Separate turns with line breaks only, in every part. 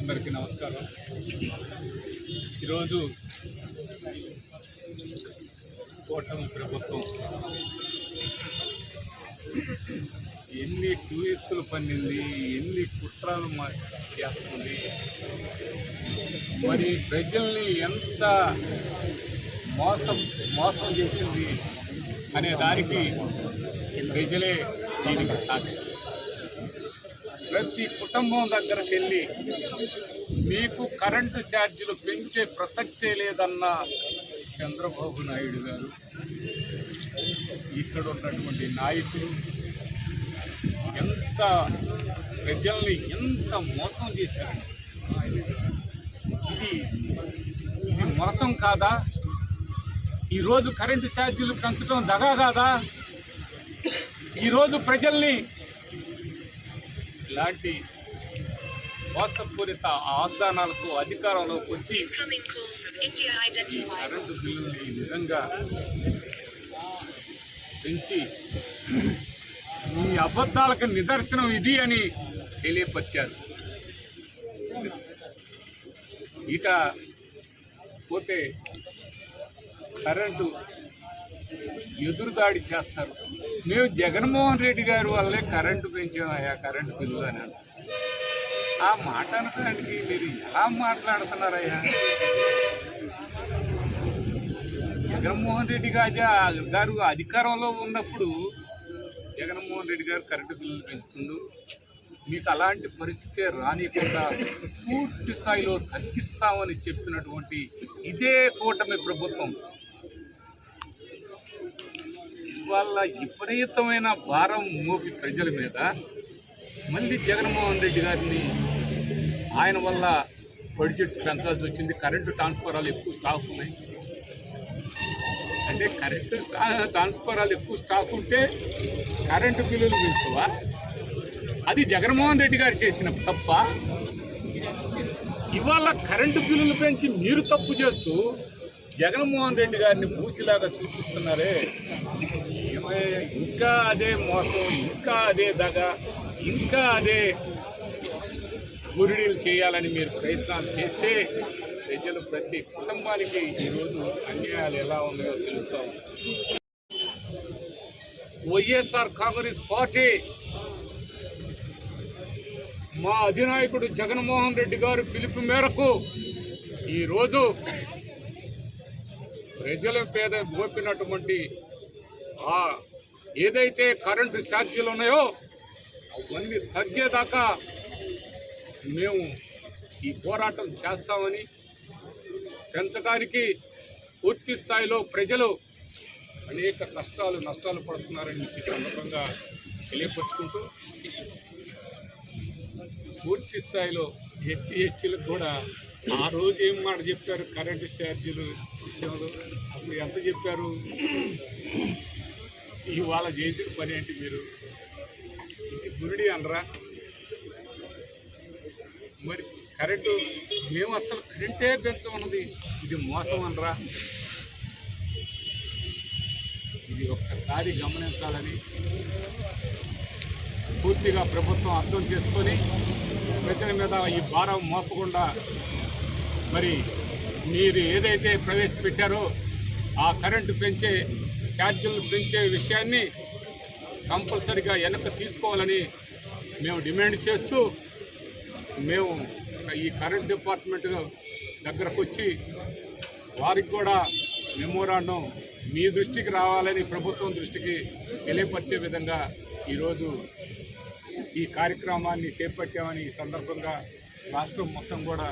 అందరికీ నమస్కారం. ఈరోజు కూటమి ప్రభుత్వం ఎన్ని టూయిస్టులు పన్నింది, ఎన్ని కుట్రలు చేస్తుంది, మరి ప్రజల్ని ఎంత మోసం చేసింది అనే దానికి ప్రజలే దీనికి సాక్షి. ప్రతి కుటుంబం దగ్గరికి వెళ్ళి మీకు కరెంటు ఛార్జీలు పెంచే ప్రసక్తే లేదన్న చంద్రబాబు నాయుడు గారు, ఇక్కడ ఉన్నటువంటి నాయకులు ఎంత ప్రజల్ని ఎంత మోసం చేశారండి. ఇది మోసం కాదా? ఈరోజు కరెంటు ఛార్జీలు పెంచడం దగా కాదా? ఈరోజు ప్రజల్ని ఇలాంటి మోసపూరిత వాగ్దానాలతో అధికారంలోకి వచ్చి కరెంటు బిల్లుని నిజంగా పెంచి ఈ అబద్ధాలకు నిదర్శనం ఇది అని తెలియపరిచారు. ఇక పోతే కరెంటు ఎదురుదాడి చేస్తారు. మేము జగన్మోహన్ రెడ్డి గారి వల్లే కరెంటు పెంచామయ్యా, కరెంటు బిల్లు అని అంటారు. ఆ మాట అనడానికి మీరు ఎలా మాట్లాడుతున్నారయ్యా? జగన్మోహన్ రెడ్డి గారు అధికారంలో ఉన్నప్పుడు జగన్మోహన్ రెడ్డి గారు కరెంటు బిల్లులు పెంచుతుండు. మీకు అలాంటి పరిస్థితి రానికుండా పూర్తి స్థాయిలో తగ్గిస్తామని చెప్పినటువంటి ఇదే కూటమి ప్రభుత్వం వాళ్ళ విపరీతమైన భారం మోపి ప్రజల మీద మళ్ళీ జగన్మోహన్ రెడ్డి గారిని ఆయన వల్ల బడ్జెట్ పెంచాల్సి వచ్చింది. కరెంటు ట్రాన్స్ఫారాలు ఎక్కువ స్టాక్ ఉన్నాయి అంటే కరెంటు ట్రాన్స్ఫారాలు ఎక్కువ స్టాక్ ఉంటే కరెంటు బిల్లులు పెంచువా? అది జగన్మోహన్ రెడ్డి గారు చేసిన తప్ప. ఇవాళ కరెంటు బిల్లులు పెంచి మీరు తప్పు చేస్తూ జగన్మోహన్ రెడ్డి గారిని పూసిలాగా చూపిస్తున్నారే. ఇంకా అదే మోసం, ఇంకా అదే దగ, ఇంకా అదే గురిడీలు చేయాలని మీరు ప్రయత్నాలు చేస్తే ప్రజలు ప్రతి కుటుంబానికి ఈరోజు అన్యాయాలు ఎలా ఉన్నాయో తెలుస్తాం. వైఎస్ఆర్ కాంగ్రెస్ పార్టీ మా అధినాయకుడు జగన్మోహన్ రెడ్డి గారు పిలుపు మేరకు ఈరోజు ప్రజల పేద మోపినటువంటి ఏదైతే కరెంటు ఛార్జీలు ఉన్నాయో అవన్నీ తగ్గేదాకా మేము ఈ పోరాటం చేస్తామని, పెంచడానికి పూర్తి స్థాయిలో ప్రజలు అనేక నష్టాలు పడుతున్నారని ఈ సందర్భంగా తెలియపరుచుకుంటూ, పూర్తి స్థాయిలో ఎస్సీ ఎస్టీలకు కూడా ఆ రోజు ఏం మాట చెప్పారు కరెంటు ఛార్జీలు విషయంలో, అప్పుడు ఎంత చెప్పారు? ఇవాళ చేసిన పని ఏంటి? మీరు ఇది గురిడి అనరా? మరి కరెంటు మేము అసలు కరెంటే పెంచమన్నది ఇది మోసం అనరా? ఇది ఒక్కసారి గమనించాలని పూర్తిగా ప్రభుత్వం అర్థం చేసుకొని ప్రజల మీద ఈ భారం మోపకుండా మరి మీరు ఏదైతే ప్రవేశపెట్టారో ఆ కరెంటు పెంచే ఛార్జీలు పెంచే విషయాన్ని కంపల్సరిగా వెనక్కి తీసుకోవాలని మేము డిమాండ్ చేస్తూ, మేము ఈ కరెంట్ డిపార్ట్మెంట్ దగ్గరకు వచ్చి వారికి కూడా మెమోరాండం మీ దృష్టికి రావాలని ప్రభుత్వం దృష్టికి తెలియపరిచే విధంగా ఈరోజు ఈ కార్యక్రమాన్ని చేపట్టామని ఈ సందర్భంగా రాష్ట్రం మొత్తం కూడా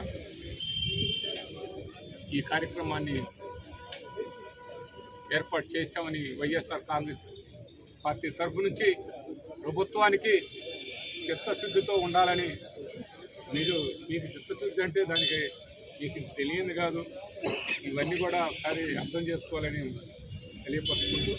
ఈ కార్యక్రమాన్ని ఏర్పాటు చేశామని వైఎస్ఆర్ కాంగ్రెస్ పార్టీ తరఫు నుంచి ప్రభుత్వానికి చిత్తశుద్ధితో ఉండాలని, మీకు చిత్తశుద్ధి అంటే దానికి మీకు తెలియదు కాదు, ఇవన్నీ కూడా ఒకసారి అర్థం చేసుకోవాలని తెలియపరుచుకుంటూ